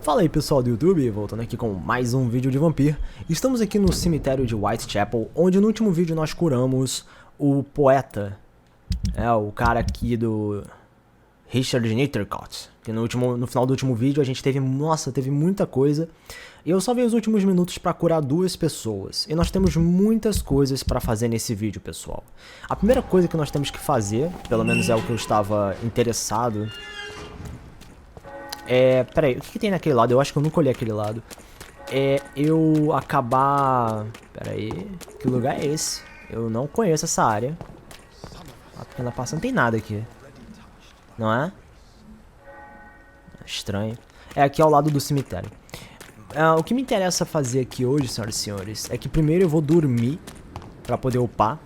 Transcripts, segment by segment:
Fala aí pessoal do YouTube, voltando aqui com mais um vídeo de Vampyr. Estamos aqui no cemitério de Whitechapel, onde no último vídeo nós curamos o poeta. O cara aqui do Richard Nettercott. Que no final do último vídeo a gente teve, teve muita coisa. E eu só vi os últimos minutos para curar 2 pessoas. E nós temos muitas coisas para fazer nesse vídeo, pessoal. A primeira coisa que nós temos que fazer, pelo menos é o que eu estava interessado... peraí, o que tem naquele lado? Eu acho que eu nunca olhei aquele lado. Eu acabar... Peraí, que lugar é esse? Eu não conheço essa área. A pequena passa, não tem nada aqui. Não é? Estranho. Aqui ao lado do cemitério. O que me interessa fazer aqui hoje, senhoras e senhores, é que primeiro eu vou dormir pra poder upar.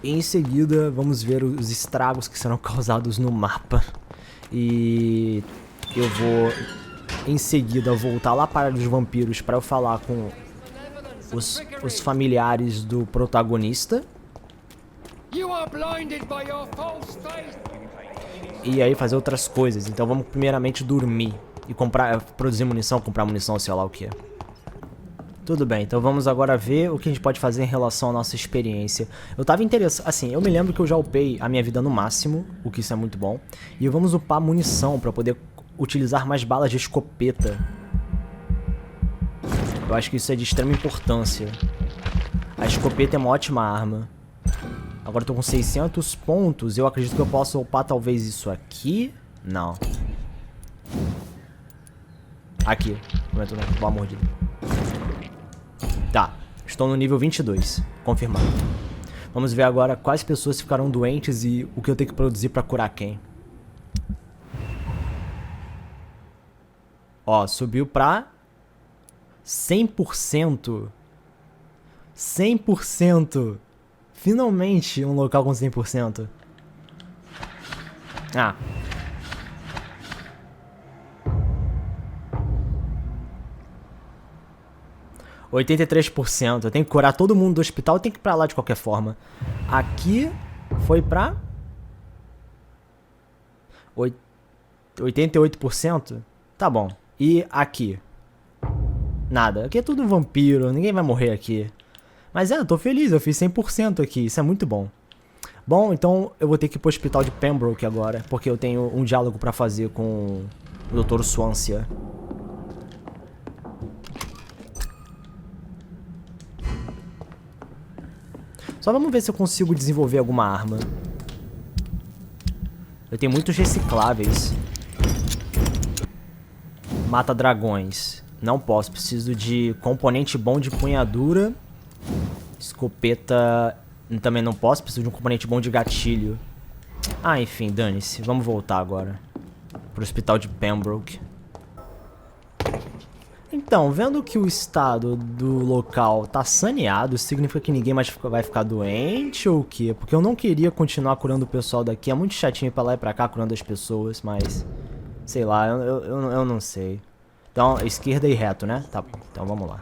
E em seguida vamos ver os estragos que serão causados no mapa. E... eu vou, em seguida, voltar lá para os vampiros para eu falar com os familiares do protagonista. E aí fazer outras coisas. Então vamos primeiramente dormir e produzir munição, comprar munição, sei lá o que. Tudo bem, então vamos agora ver o que a gente pode fazer em relação à nossa experiência. Eu tava interessado, assim, eu me lembro que eu já upei a minha vida no máximo, o que isso é muito bom. E vamos upar munição para poder utilizar mais balas de escopeta. Eu acho que isso é de extrema importância. A escopeta é uma ótima arma. Agora eu tô com 600 pontos. Eu acredito que eu possa upar talvez isso aqui. Não. Aqui. Como é que eu vou uma mordida? Tá. Estou no nível 22. Confirmado. Vamos ver agora quais pessoas ficaram doentes e o que eu tenho que produzir pra curar quem. Ó, subiu pra 100%. 100%. Finalmente um local com 100%. Ah. %83%. Eu tenho que curar todo mundo do hospital, eu tenho que ir pra lá de qualquer forma. Aqui foi pra 88%. Tá bom. E aqui? Nada. Aqui é tudo vampiro, ninguém vai morrer aqui. Mas eu tô feliz, eu fiz 100% aqui, isso é muito bom. Bom, então eu vou ter que ir pro hospital de Pembroke agora, porque eu tenho um diálogo pra fazer com o Dr. Swansea. Só vamos ver se eu consigo desenvolver alguma arma. Eu tenho muitos recicláveis. Mata dragões. Não posso, preciso de componente bom de empunhadura. Escopeta também não posso, preciso de um componente bom de gatilho. Ah, enfim, dane-se. Vamos voltar agora pro hospital de Pembroke. Então, vendo que o estado do local tá saneado, significa que ninguém mais vai ficar doente ou o quê? Porque eu não queria continuar curando o pessoal daqui. É muito chatinho ir pra lá e pra cá curando as pessoas, mas... sei lá, eu não sei. Então, esquerda e reto, né? Tá bom, então vamos lá.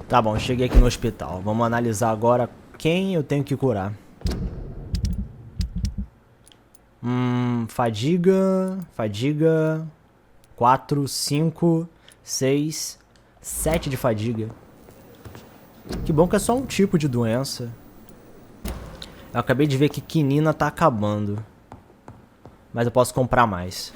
Tá bom, cheguei aqui no hospital. Vamos analisar agora quem eu tenho que curar. Fadiga... 4, 5, 6, 7 de fadiga. Que bom que é só um tipo de doença. Eu acabei de ver que quinina tá acabando. Mas eu posso comprar mais.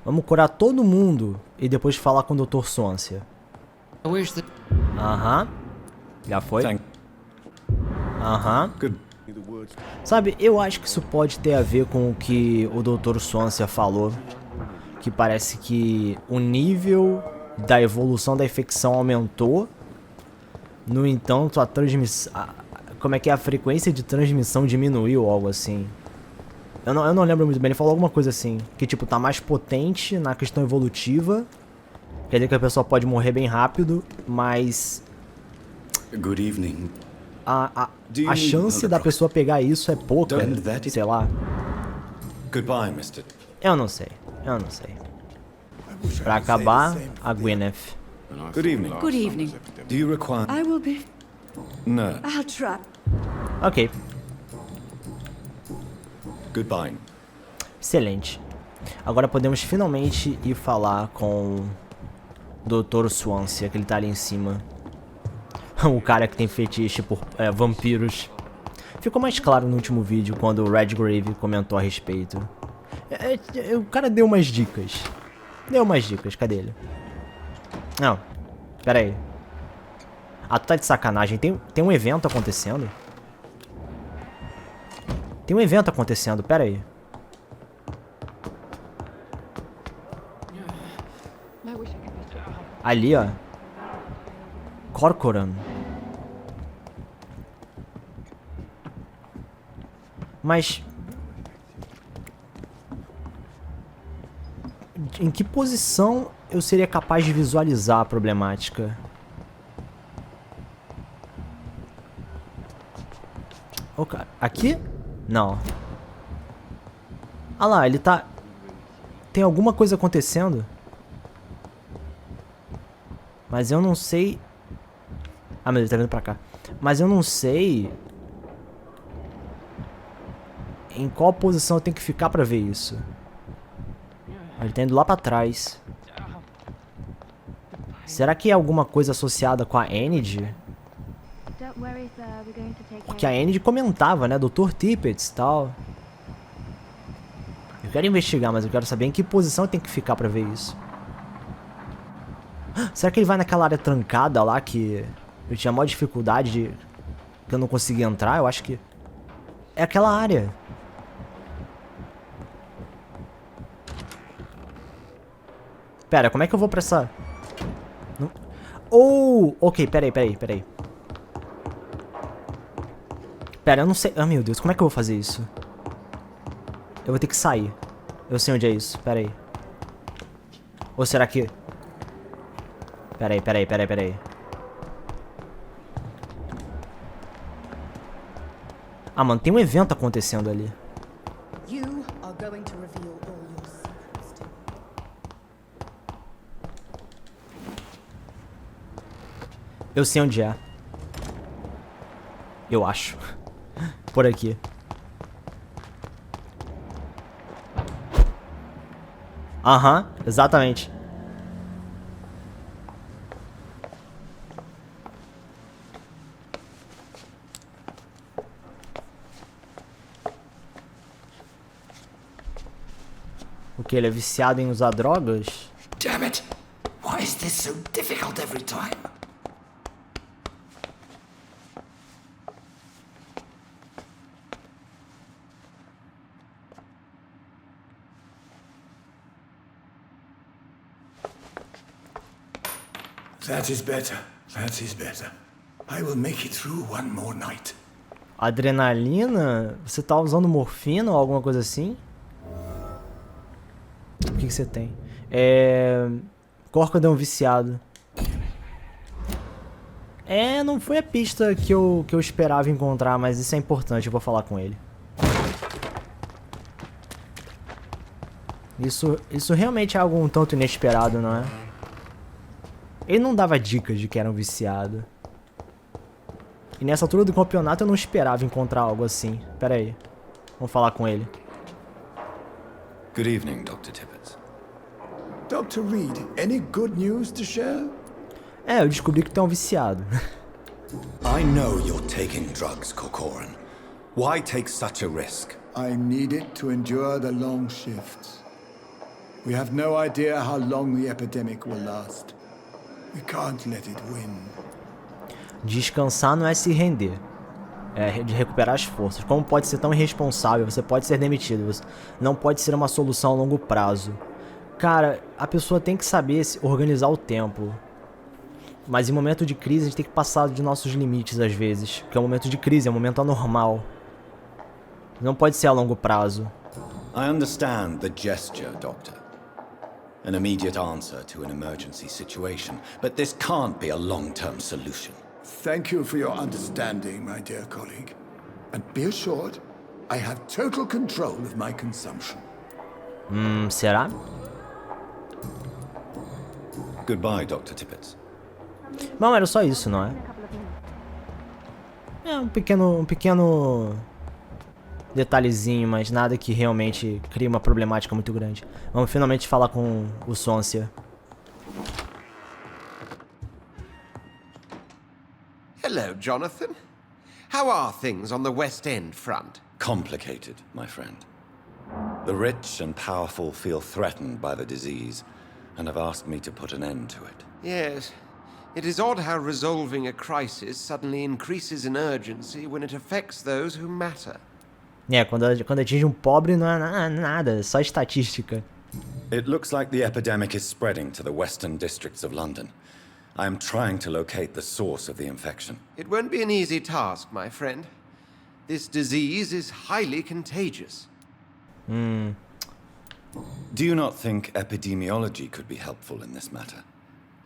Vamos curar todo mundo e depois falar com o Dr. Swansea. Aham. Já foi? Aham. Sabe, eu acho que isso pode ter a ver com o que o Dr. Swansea falou. Que parece que o nível da evolução da infecção aumentou. No entanto, a transmissão... como é que é? A frequência de transmissão diminuiu ou algo assim. Eu não lembro muito bem, ele falou alguma coisa assim. Que tipo, tá mais potente na questão evolutiva. Quer dizer que a pessoa pode morrer bem rápido, mas... Good evening. A chance da pessoa pegar isso é pouca, sei lá. Goodbye, Mr. Eu não sei. Pra acabar, a Gwyneth. Good evening. Good evening. Do you require... I will be... No. I'll try. Ok. Goodbye. Excelente. Agora podemos finalmente ir falar com o Dr. Swansea, que ele tá ali em cima. O cara que tem fetiche por vampiros. Ficou mais claro no último vídeo, quando o Redgrave comentou a respeito. O cara deu umas dicas. Cadê ele? Não, pera aí. Ah, tu tá de sacanagem. Tem um evento acontecendo? Pera aí. Ali, ó. Corcoran. Mas... em que posição eu seria capaz de visualizar a problemática? Oh, cara. Aqui? Não. Ah lá, ele tá... tem alguma coisa acontecendo? Mas eu não sei... ah, mas ele tá vindo pra cá. Mas eu não sei... em qual posição eu tenho que ficar pra ver isso. Ele tá indo lá pra trás. Será que é alguma coisa associada com a Enid? Porque a Enid comentava, né? Dr. Tippett e tal. Eu quero investigar, mas eu quero saber em que posição eu tenho que ficar pra ver isso. Será que ele vai naquela área trancada lá que eu tinha maior dificuldade de... que eu não consegui entrar? Eu acho que... é aquela área. Pera, como é que eu vou pra essa... não... oh! Ok, peraí. Pera, eu não sei... ah, meu Deus, como é que eu vou fazer isso? Eu vou ter que sair. Eu sei onde é isso, peraí. Ou será que... Peraí. Ah, mano, tem um evento acontecendo ali. You are going to reveal all your secrets to me. Eu sei onde é. Eu acho. Por aqui. Aham, exatamente. O que? Ele é viciado em usar drogas? Damn it! Why is this so difficult every time? That is better. I will make it through one more night. Adrenalina? Você tá usando morfina ou alguma coisa assim? O que você tem? Corcodão viciado. Não foi a pista que eu esperava encontrar, mas isso é importante, eu vou falar com ele. Isso realmente é algo um tanto inesperado, não é? Ele não dava dicas de que era um viciado. E nessa altura do campeonato eu não esperava encontrar algo assim. Pera aí. Vamos falar com ele. Good evening, Dr. Tippett. Dr. Reed, any good news to share? Eu descobri que tu é um viciado. I know you're taking drugs, Corcoran. Why take such a risk? I need it to endure the long shifts. We have no idea how long the epidemic will last. We can't let it win. Descansar não é se render. É de recuperar as forças. Como pode ser tão irresponsável? Você pode ser demitido. Você não pode ser uma solução a longo prazo. Cara, a pessoa tem que saber se organizar o tempo. Mas em momento de crise a gente tem que passar de nossos limites às vezes. Porque é um momento de crise, é um momento anormal. Não pode ser a longo prazo. I understand the gesture, Doctor. An immediate answer to an emergency situation. But this can't be a long-term solution. Thank you for your understanding, my dear colleague. And be assured, I have total control of my consumption. Será? Goodbye, Dr. Tippett. Não, era só isso, não é? Um pequeno detalhezinho, mas nada que realmente crie uma problemática muito grande. Vamos finalmente falar com o Swansea. Hello, Jonathan. How are things on the West End front? Complicated, my friend. The rich and powerful feel threatened by the disease, and have asked me to put an end to it. Yes. It is odd how resolving a crisis suddenly increases in urgency when it affects those who matter. Quando atinge pobre não é nada, é só estatística. It looks like the epidemic is spreading to the western districts of London. I am trying to locate the source of the infection. It won't be an easy task, my friend. This disease is highly contagious. Do you not think epidemiology could be helpful in this matter?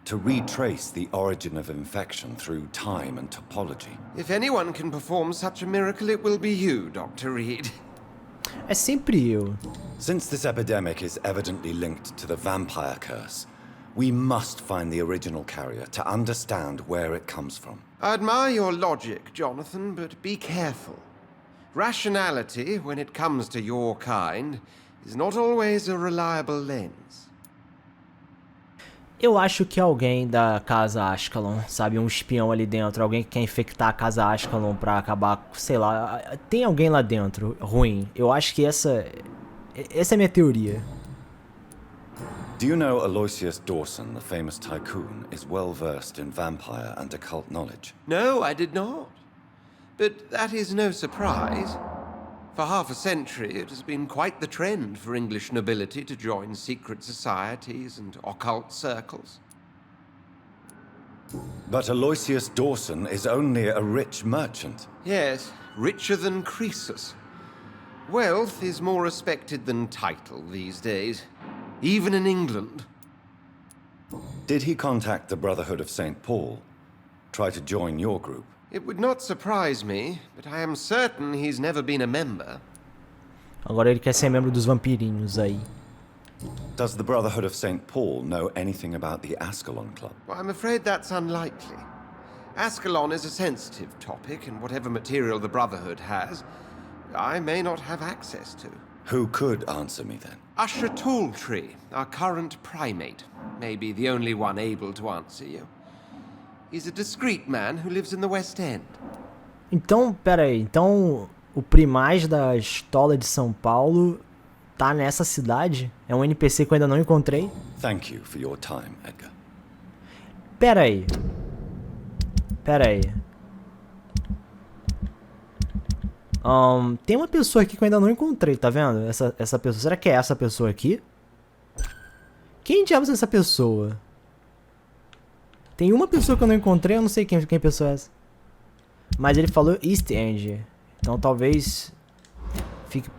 To retrace the origin of infection through time and topology? If anyone can perform such a miracle, it will be you, Dr. Reed. É sempre eu. Since this epidemic is evidently linked to the vampire curse, we must find the original carrier to understand where it comes from. I admire your logic, Jonathan, but be careful. Rationality, when it comes to your kind, is not always a reliable lens. Eu acho que alguém da casa Ascalon, sabe, um espião ali dentro, alguém que quer infectar a casa Ascalon pra acabar, sei lá, tem alguém lá dentro ruim. Eu acho que essa é a minha teoria. Do you know Aloysius Dawson, the famous tycoon, is well versed in vampire and occult knowledge? No, I did not. But that is no surprise. For half a century, it has been quite the trend for English nobility to join secret societies and occult circles. But Aloysius Dawson is only a rich merchant. Yes, richer than Croesus. Wealth is more respected than title these days, even in England. Did he contact the Brotherhood of St. Paul? Try to join your group? It would not surprise me, but I am certain he's never been a member. Agora ele quer ser membro dos vampirinhos aí. Does the Brotherhood of St. Paul know anything about the Ascalon Club? Well, I'm afraid that's unlikely. Ascalon is a sensitive topic, and whatever material the Brotherhood has, I may not have access to. Who could answer me then? Usher Talltree, our current primate, may be the only one able to answer you. He's a discreet man who lives in the West End. Então, pera aí, então o primaz da Estola de São Paulo tá nessa cidade? É um NPC que eu ainda não encontrei? Thank you for your time, Edgar. Pera aí. Pera aí. Tem uma pessoa aqui que eu ainda não encontrei, tá vendo? Essa pessoa. Será que é essa pessoa aqui? Quem diabos é essa pessoa? Tem uma pessoa que eu não encontrei, eu não sei quem pessoa é essa. Mas ele falou East End. Então talvez fique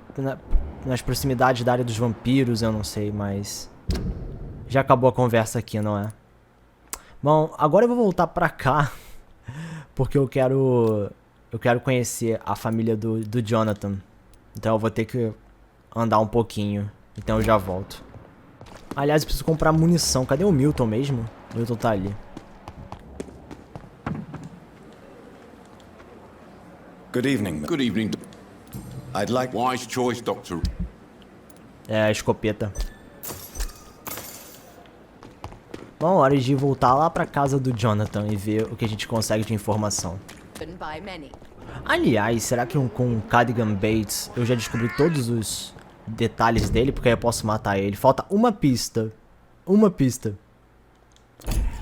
nas proximidades da área dos vampiros, eu não sei, mas... Já acabou a conversa aqui, não é? Bom, agora eu vou voltar pra cá. Porque eu quero conhecer a família do Jonathan. Então eu vou ter que andar um pouquinho. Então eu já volto. Aliás, eu preciso comprar munição. Cadê o Milton mesmo? O Milton tá ali. Good evening. Good evening. I'd like... Wise choice, Doctor. É, a escopeta. Bom, hora de voltar lá pra casa do Jonathan e ver o que a gente consegue de informação. Aliás, será que com o Cardigan Bates eu já descobri todos os detalhes dele? Porque aí eu posso matar ele. Falta uma pista. Uma pista.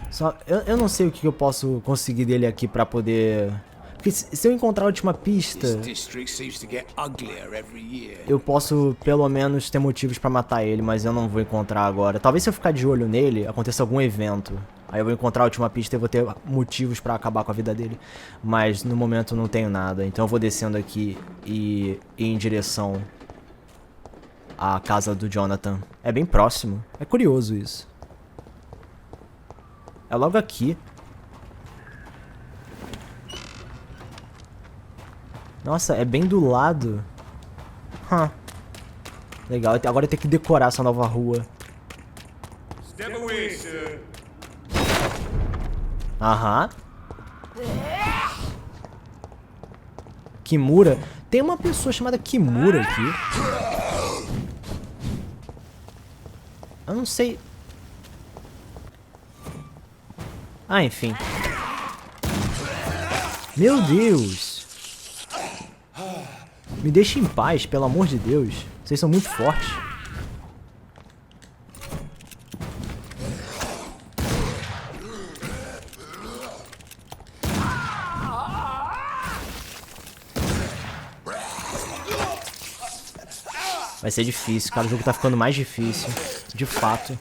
Só, eu não sei o que eu posso conseguir dele aqui pra poder... Porque se eu encontrar a última pista, eu posso pelo menos ter motivos pra matar ele, mas eu não vou encontrar agora. Talvez se eu ficar de olho nele, aconteça algum evento. Aí eu vou encontrar a última pista e vou ter motivos pra acabar com a vida dele. Mas no momento não tenho nada, então eu vou descendo aqui e ir em direção à casa do Jonathan. É bem próximo, é curioso isso. É logo aqui. Nossa, é bem do lado. Legal, agora eu tenho que decorar essa nova rua. Aham. Kimura. Tem uma pessoa chamada Kimura aqui. Eu não sei... Ah, enfim. Meu Deus. Me deixa em paz, pelo amor de Deus. Vocês são muito fortes. Vai ser difícil, cara. O jogo tá ficando mais difícil. De fato.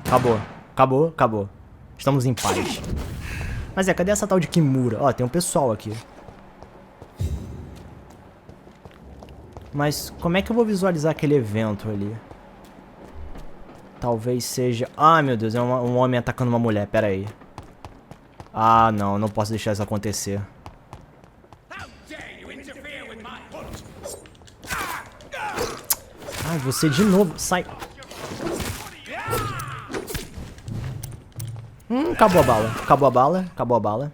Acabou. Acabou, acabou. Estamos em paz. Mas cadê essa tal de Kimura? Ó, tem um pessoal aqui. Mas como é que eu vou visualizar aquele evento ali? Talvez seja... Ah, meu Deus, é um homem atacando uma mulher. Pera aí. Ah, não, não posso deixar isso acontecer. Ai, você de novo. Sai. Acabou a bala. Acabou a bala. Acabou a bala.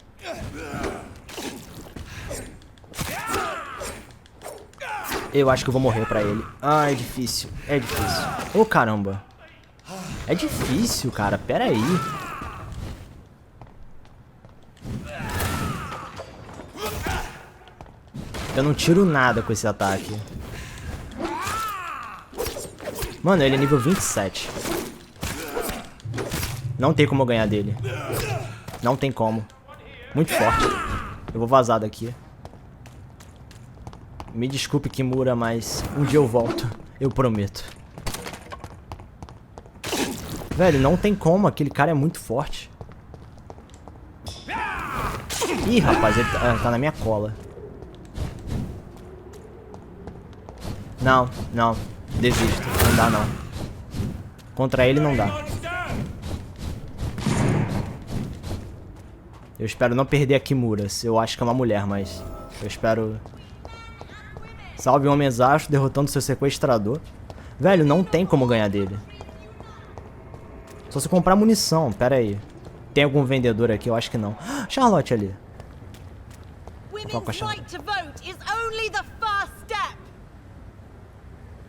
Eu acho que eu vou morrer pra ele. Ah, é difícil. É difícil. Ô, caramba. É difícil, cara. Pera aí. Eu não tiro nada com esse ataque. Mano, ele é nível 27. Não tem como eu ganhar dele. Não tem como. Muito forte. Eu vou vazar daqui. Me desculpe, Kimura, mas um dia eu volto. Eu prometo. Velho, não tem como. Aquele cara é muito forte. Ih, rapaz, ele tá na minha cola. Não, não. Desisto. Não dá, não. Contra ele não dá. Eu espero não perder a Kimura. Eu acho que é uma mulher, mas... Eu espero... Salve o homem exausto derrotando seu sequestrador. Velho, não tem como ganhar dele. Só se comprar munição. Pera aí. Tem algum vendedor aqui? Eu acho que não. Charlotte ali.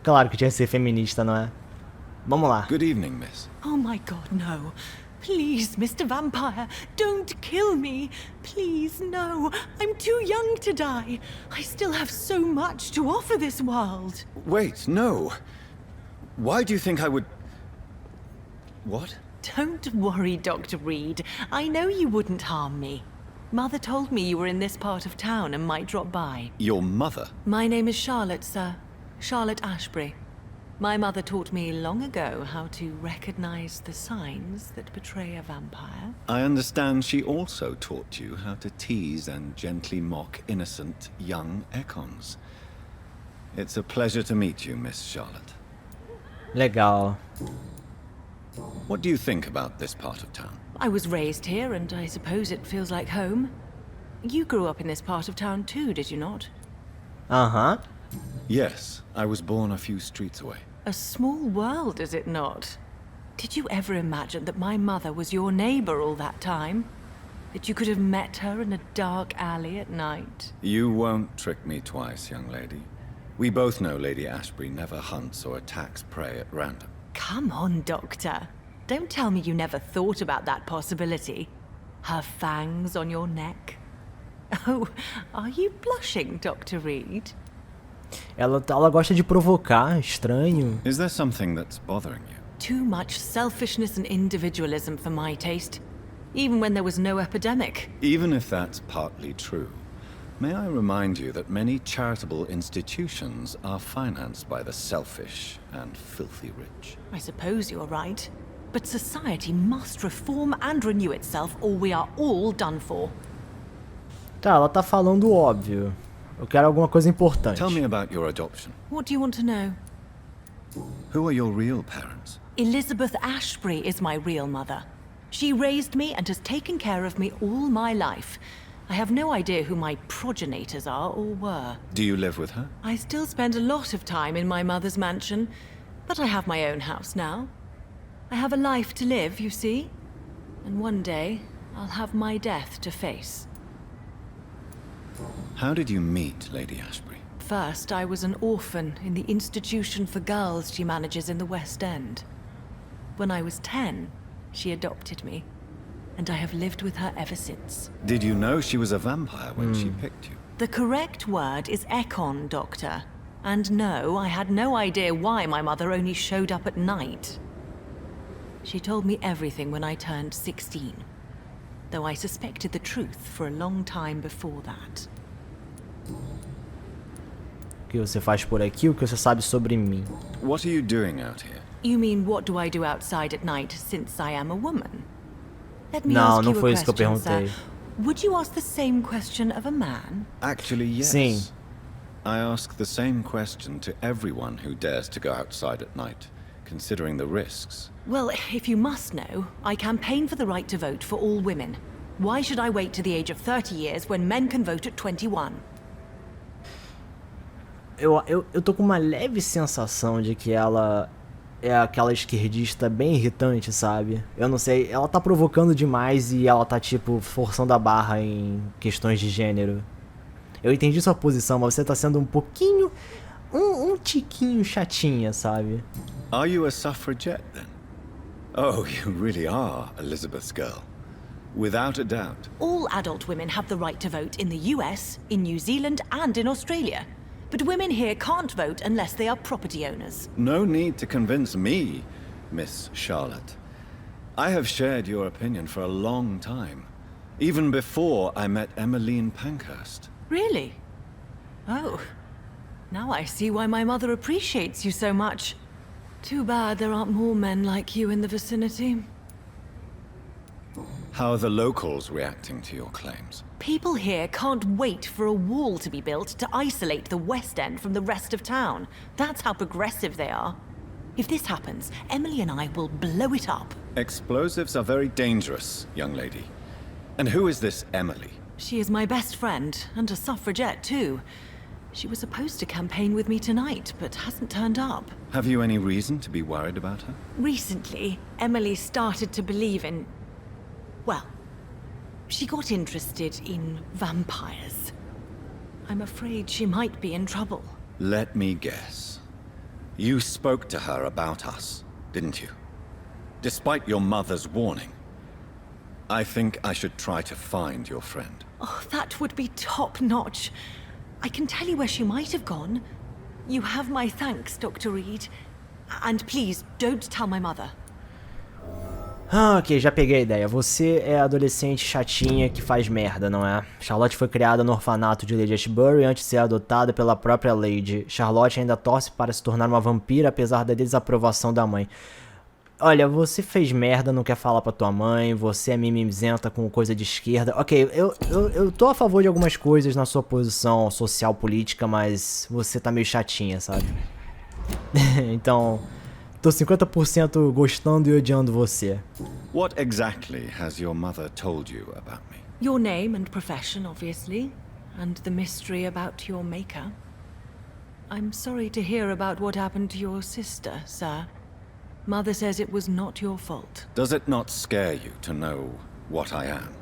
Claro que tinha que ser feminista, não é? Vamos lá. Good evening, miss. Oh my God, no. Please, Mr. Vampire, don't kill me. Please, no. I'm too young to die. I still have so much to offer this world. Wait, no. Why do you think I would... What? Don't worry, Dr. Reed. I know you wouldn't harm me. Mother told me you were in this part of town and might drop by. Your mother? My name is Charlotte, sir. Charlotte Ashbury. My mother taught me long ago how to recognize the signs that betray a vampire. I understand she also taught you how to tease and gently mock innocent young Ekons. It's a pleasure to meet you, Miss Charlotte. Legal. What do you think about this part of town? I was raised here, and I suppose it feels like home. You grew up in this part of town too, did you not? Uh-huh. Yes, I was born a few streets away. A small world, is it not? Did you ever imagine that my mother was your neighbor all that time? That you could have met her in a dark alley at night? You won't trick me twice, young lady. We both know Lady Ashbury never hunts or attacks prey at random. Come on, Doctor. Don't tell me you never thought about that possibility. Her fangs on your neck. Oh, are you blushing, Dr. Reed? Ela gosta de provocar, estranho. Is there something that's bothering you? Too much selfishness and individualism for my taste. Even when there was no epidemic. Even if that's partly true, may I remind you that many charitable institutions are financed by the selfish and filthy rich. I suppose you're right. But society must reform and renew itself, or we are all done for. Tá, ela tá falando óbvio. Eu quero alguma coisa importante. Tell me about your adoption. What do you want to know? Who are your real parents? Elizabeth Ashbury is my real mother. She raised me and has taken care of me all my life. I have no idea who my progenitors are or were. Do you live with her? I still spend a lot of time in my mother's mansion, but I have my own house now. I have a life to live, you see. And one day, I'll have my death to face. How did you meet Lady Ashbury? First, I was an orphan in the institution for girls she manages in the West End. When I was 10, she adopted me, and I have lived with her ever since. Did you know she was a vampire when she picked you? The correct word is Ekon, Doctor. And no, I had no idea why my mother only showed up at night. She told me everything when I turned 16, though I suspected the truth for a long time before that. O que você faz por aqui? O que você sabe sobre mim? What are you doing out here? You mean, what do I do outside at night since I am a woman? Let me Não, ask não you foi a isso que eu question, sir. perguntei. Would you ask the same question of a man? Actually, yes. Sim. I ask the same question to everyone who dares to go outside at night, considering the risks. Well, if you must know, I campaign for the right to vote for all women. Why should I wait to the age of 30 years when men can vote at 21? Eu tô com uma leve sensação de que ela é aquela esquerdista bem irritante, sabe? Eu não sei, ela tá provocando demais e ela tá, tipo, forçando a barra em questões de gênero. Eu entendi sua posição, mas você tá sendo um pouquinho, um tiquinho chatinha, sabe? Are you a suffragette, then? Oh, you really are Elizabeth's girl. Without a doubt. All adult women have the right to vote in the US, in New Zealand, and in Australia. But women here can't vote unless they are property owners. No need to convince me, Miss Charlotte. I have shared your opinion for a long time, even before I met Emmeline Pankhurst. Really? Oh. Now I see why my mother appreciates you so much. Too bad there aren't more men like you in the vicinity. How are the locals reacting to your claims? People here can't wait for a wall to be built to isolate the West End from the rest of town. That's how progressive they are. If this happens, Emily and I will blow it up. Explosives are very dangerous, young lady. And who is this Emily? She is my best friend, and a suffragette too. She was supposed to campaign with me tonight, but hasn't turned up. Have you any reason to be worried about her? Recently, Emily started to believe in... well, she got interested in vampires. I'm afraid she might be in trouble. Let me guess. You spoke to her about us, didn't you? Despite your mother's warning. I think I should try to find your friend. Oh, that would be top-notch. I can tell you where she might have gone. You have my thanks, Dr. Reed. And please, don't tell my mother. Ah, ok, já peguei a ideia. Você é a adolescente chatinha que faz merda, não é? Charlotte foi criada no orfanato de Lady Ashbury antes de ser adotada pela própria Lady. Charlotte ainda torce para se tornar uma vampira, apesar da desaprovação da mãe. Olha, você fez merda, não quer falar pra tua mãe, você é mimizenta com coisa de esquerda. Ok, eu tô a favor de algumas coisas na sua posição social política, mas você tá meio chatinha, sabe? Então... tô 50% gostando e odiando você. What exactly has your mother told you about me? Your name and profession, obviously, and the mystery about your maker. I'm sorry to hear about what happened to your sister, sir. Mother says it was not your fault. Does it not scare you to know what I am?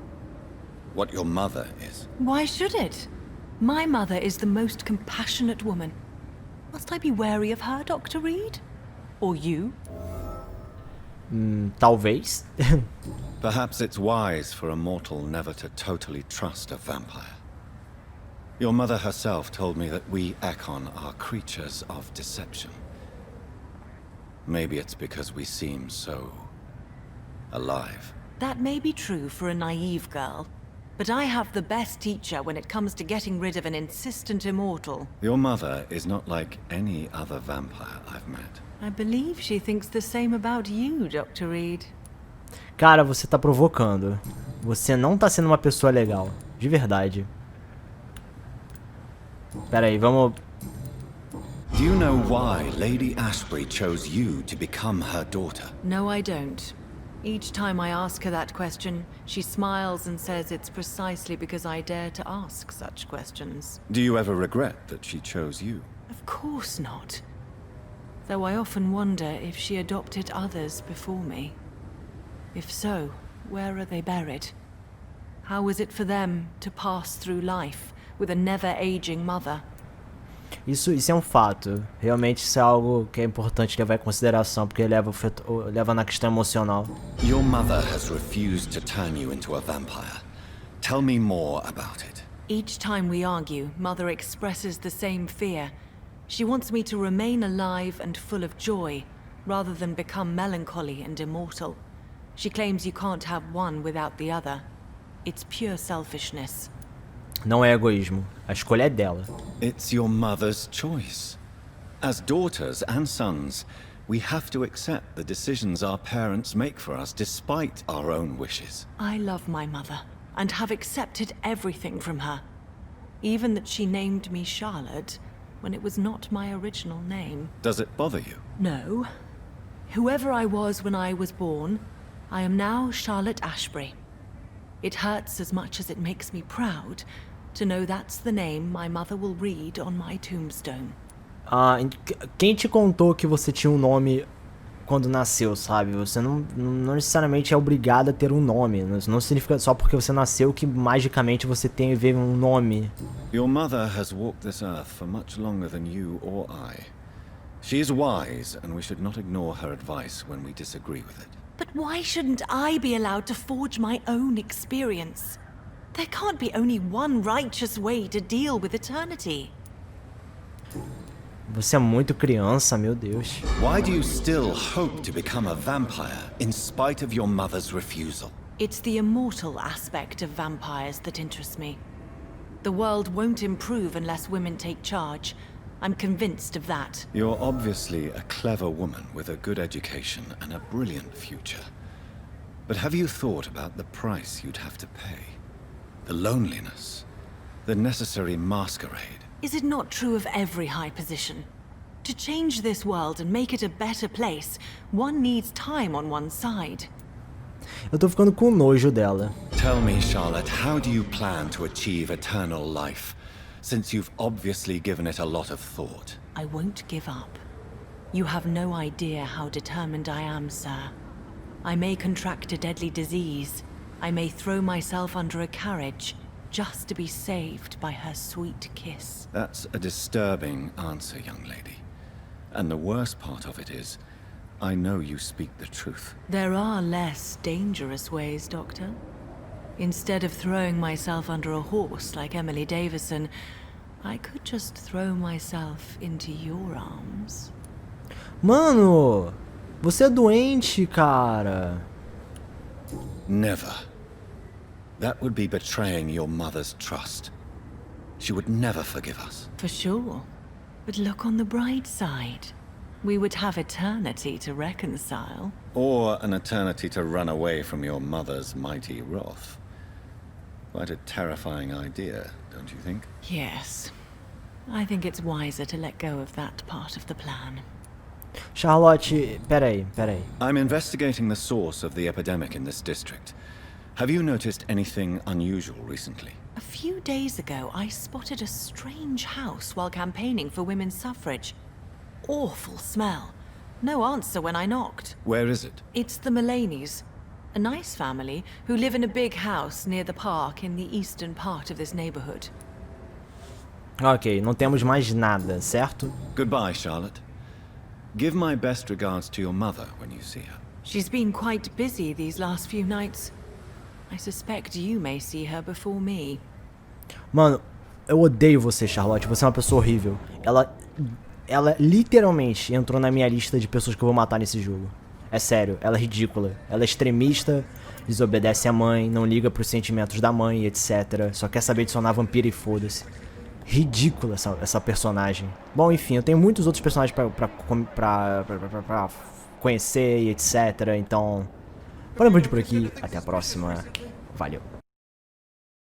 What your mother is? Why should it? My mother is the most compassionate woman. Must I be wary of her, Dr. Reed? Or you? Talvez. Perhaps it's wise for a mortal never to totally trust a vampire. Your mother herself told me that we Ekon are creatures of deception. Maybe it's because we seem so... alive. That may be true for a naive girl, but I have the best teacher when it comes to getting rid of an insistent immortal. Your mother is not like any other vampire I've met. I believe she thinks the same about you, Dr. Reed. Cara, você tá provocando. Você não tá sendo uma pessoa legal. De verdade. Pera aí, vamos... Do you know why Lady Ashbury chose you to become her daughter? No, I don't. Each time I ask her that question, she smiles and says it's precisely because I dare to ask such questions. Do you ever regret that she chose you? Of course not. Though I often wonder if she adopted others before me. If so, where are they buried? How was it for them to pass through life with a never-aging mother? Isso é um fato. Realmente isso é algo que é importante levar em consideração, porque leva na questão emocional. Your mother has refused to turn you into a vampire. Tell me more about it. Each time we argue, Mother expresses the same fear. She wants me to remain alive and full of joy, rather than become melancholy and immortal. She claims you can't have one without the other. It's pure selfishness. Não é egoísmo. A escolha é dela. It's your mother's choice. As daughters and sons, we have to accept the decisions our parents make for us despite our own wishes. I love my mother, and have accepted everything from her. Even that she named me Charlotte, when it was not my original name. Does it bother you? No. Whoever I was when I was born, I am now Charlotte Ashbury. It hurts as much as it makes me proud to know that's the name my mother will read on my tombstone. Quem te contou que você tinha um nome quando nasceu, sabe? Você não necessariamente é obrigado a ter um nome. Não significa só porque você nasceu que magicamente você tem um nome. Your mother has walked this earth for much longer than you or I. She is wise, and we should not ignore her advice when we disagree with it. But why shouldn't I be allowed to forge my own experience? There can't be only one righteous way to deal with eternity. Você é muito criança, meu Deus. Why do you still hope to become a vampire in spite of your mother's refusal? It's the immortal aspect of vampires that interests me. The world won't improve unless women take charge. I'm convinced of that. You're obviously a clever woman with a good education and a brilliant future. But have you thought about the price you'd have to pay? The loneliness, the necessary masquerade. Is it not true of every high position? To change this world and make it a better place, one needs time on one's side. Eu tô ficando com nojo dela. Tell me, Charlotte, how do you plan to achieve eternal life, since you've obviously given it a lot of thought? I won't give up. You have no idea how determined I am, sir. I may contract a deadly disease. I may throw myself under a carriage, just to be saved by her sweet kiss. That's a disturbing answer, young lady. And the worst part of it is, I know you speak the truth. There are less dangerous ways, Doctor. Instead of throwing myself under a horse like Emily Davison, I could just throw myself into your arms. Mano, você é doente, cara. Never. That would be betraying your mother's trust. She would never forgive us. For sure. But look on the bright side. We would have eternity to reconcile. Or an eternity to run away from your mother's mighty wrath. Quite a terrifying idea, don't you think? Yes. I think it's wiser to let go of that part of the plan. Charlotte, peraí. I'm investigating the source of the epidemic in this district. Have you noticed anything unusual recently? A few days ago, I spotted a strange house while campaigning for women's suffrage. Awful smell. No answer when I knocked. Where is it? It's the Mullaneys, a nice family who live in a big house near the park in the eastern part of this neighborhood. Ok, não temos mais nada, certo? Goodbye, Charlotte. Give my best regards to your mother when you see her. She's been quite busy these last few nights. I suspect you may see her before me. Mano, eu odeio você, Charlotte. Você é uma pessoa horrível. Ela literalmente entrou na minha lista de pessoas que eu vou matar nesse jogo. É sério, ela é ridícula. Ela é extremista, desobedece a mãe, não liga pros sentimentos da mãe, etc. Só quer saber de sonar vampiro e foda-se. Ridícula essa personagem. Bom, enfim, eu tenho muitos outros personagens pra conhecer e etc. Então, vamos por aqui. Até a próxima. Valeu.